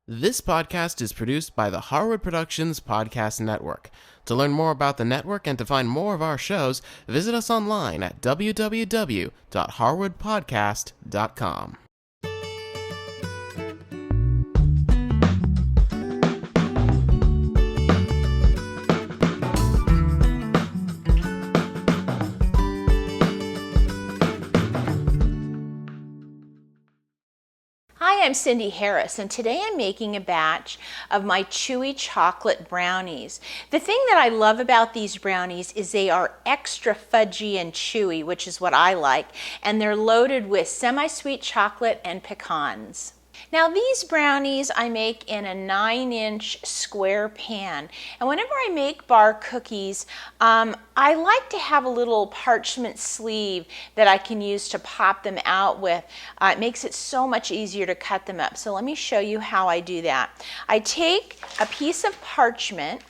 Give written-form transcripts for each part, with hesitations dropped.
This podcast is produced by the Harwood Productions Podcast Network. To learn more about the network and to find more of our shows, visit us online at www.harwoodpodcast.com. Hi, I'm Cindy Harris, and today I'm making a batch of my Chewy chocolate brownies. The thing that I love about these brownies is they are extra fudgy and chewy, which is what I like, and they're loaded with semi-sweet chocolate and pecans. Now these brownies I make in a 9-inch square pan, and whenever I make bar cookies, I like to have a little parchment sleeve that I can use to pop them out with. It makes it so much easier to cut them up. So let me show you how I do that. I take a piece of parchment,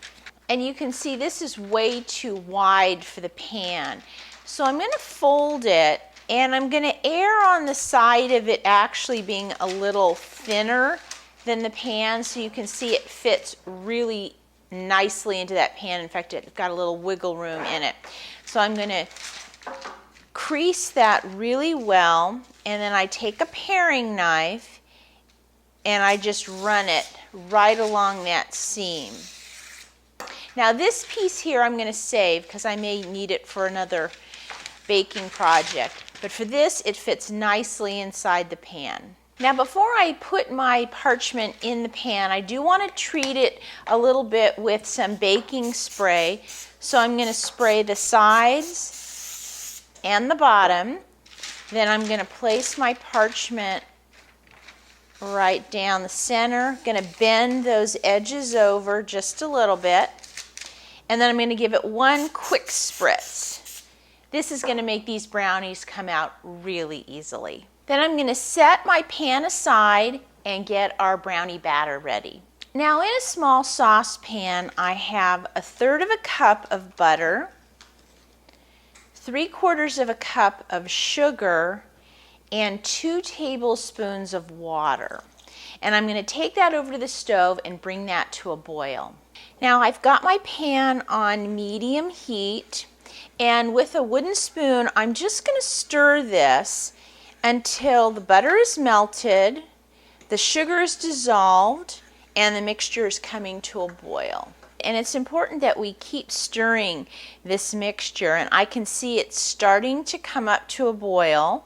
and you can see this is way too wide for the pan. So I'm going to fold it, and I'm going to err on the side of it actually being a little thinner than the pan, so you can see it fits really nicely into that pan. In fact, it's got a little wiggle room in it. So I'm going to crease that really well, and then I take a paring knife and I just run it right along that seam. Now this piece here I'm going to save because I may need it for another baking project. But for this, it fits nicely inside the pan. Now before I put my parchment in the pan, I do want to treat it a little bit with some baking spray. So I'm going to spray the sides and the bottom. Then I'm going to place my parchment right down the center. Going to bend those edges over just a little bit. And then I'm going to give it one quick spritz. This is going to make these brownies come out really easily. Then I'm going to set my pan aside and get our brownie batter ready. Now in a small saucepan, I have 1/3 cup of butter, 3/4 cup of sugar, and 2 tablespoons of water. And I'm going to take that over to the stove and bring that to a boil. Now I've got my pan on medium heat. And with a wooden spoon, I'm just going to stir this until the butter is melted, the sugar is dissolved, and the mixture is coming to a boil. And it's important that we keep stirring this mixture, and I can see it starting to come up to a boil,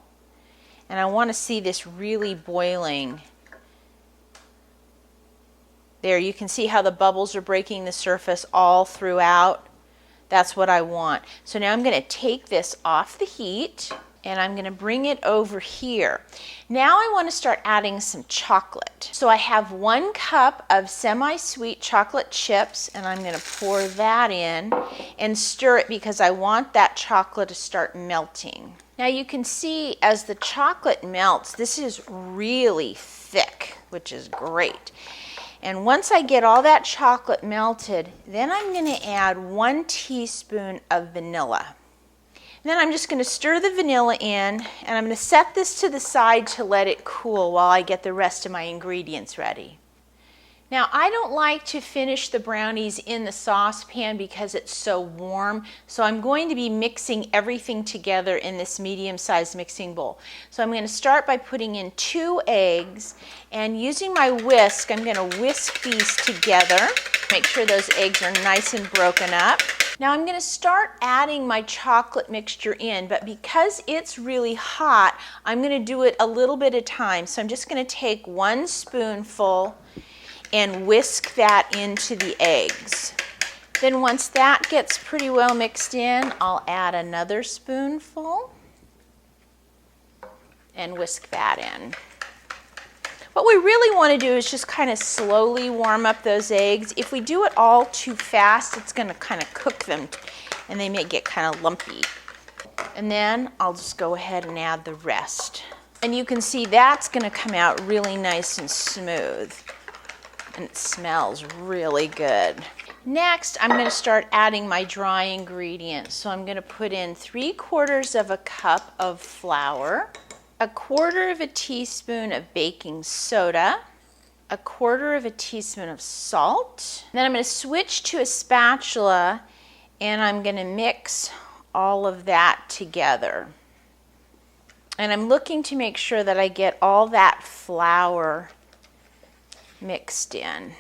and I want to see this really boiling. There, you can see how the bubbles are breaking the surface all throughout. That's what I want. So now I'm going to take this off the heat and I'm going to bring it over here. Now I want to start adding some chocolate. So I have 1 cup of semi-sweet chocolate chips, and I'm going to pour that in and stir it because I want that chocolate to start melting. Now you can see as the chocolate melts, this is really thick, which is great. And once I get all that chocolate melted, then I'm going to add 1 teaspoon of vanilla. And then I'm just going to stir the vanilla in, and I'm going to set this to the side to let it cool while I get the rest of my ingredients ready. Now I don't like to finish the brownies in the saucepan because it's so warm, so I'm going to be mixing everything together in this medium-sized mixing bowl. So I'm going to start by putting in 2 eggs, and using my whisk, I'm going to whisk these together. Make sure those eggs are nice and broken up. Now I'm going to start adding my chocolate mixture in, but because it's really hot, I'm going to do it a little bit at a time. So I'm just going to take 1 spoonful and whisk that into the eggs. Then once that gets pretty well mixed in, I'll add another spoonful and whisk that in. What we really want to do is just kind of slowly warm up those eggs. If we do it all too fast, it's going to kind of cook them and they may get kind of lumpy. And then I'll just go ahead and add the rest. And you can see that's going to come out really nice and smooth. And it smells really good. Next, I'm going to start adding my dry ingredients. So I'm going to put in 3/4 cup of flour, 1/4 teaspoon of baking soda, 1/4 teaspoon of salt. Then I'm going to switch to a spatula and I'm going to mix all of that together. And I'm looking to make sure that I get all that flour mixed in.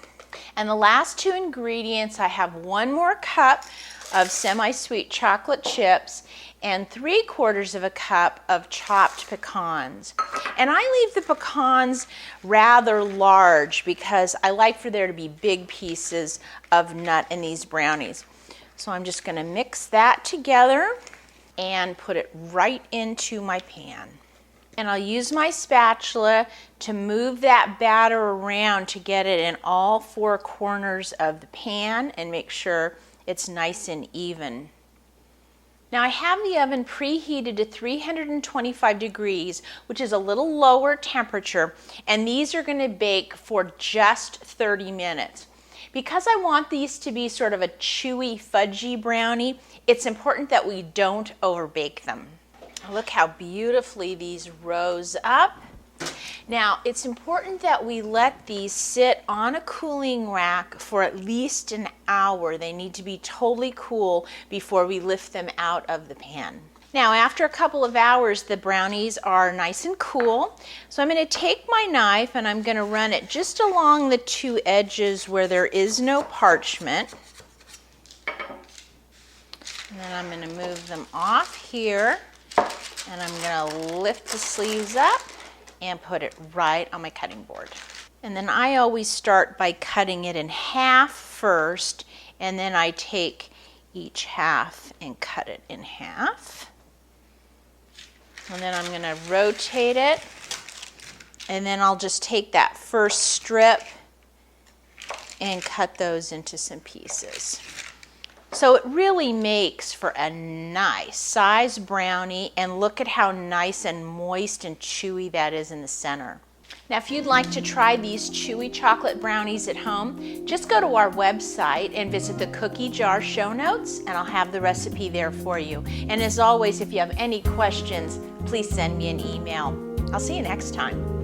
And the last 2 ingredients, I have 1 more cup of semi-sweet chocolate chips and 3/4 cup of chopped pecans. And I leave the pecans rather large because I like for there to be big pieces of nut in these brownies. So I'm just going to mix that together and put it right into my pan. And I'll use my spatula to move that batter around to get it in all 4 corners of the pan and make sure it's nice and even. Now I have the oven preheated to 325 degrees, which is a little lower temperature, and these are going to bake for just 30 minutes. Because I want these to be sort of a chewy, fudgy brownie, it's important that we don't overbake them. Look how beautifully these rose up. Now, it's important that we let these sit on a cooling rack for at least an hour. They need to be totally cool before we lift them out of the pan. Now, after a couple of hours, the brownies are nice and cool. So I'm going to take my knife and I'm going to run it just along the 2 edges where there is no parchment. And then I'm going to move them off here. And I'm going to lift the sleeves up and put it right on my cutting board. And then I always start by cutting it in half first, and then I take each half and cut it in half. And then I'm going to rotate it, and then I'll just take that first strip and cut those into some pieces. So it really makes for a nice size brownie, and look at how nice and moist and chewy that is in the center. Now if you'd like to try these chewy chocolate brownies at home, just go to our website and visit the cookie jar show notes, and I'll have the recipe there for you. And as always, if you have any questions, please send me an email. I'll see you next time.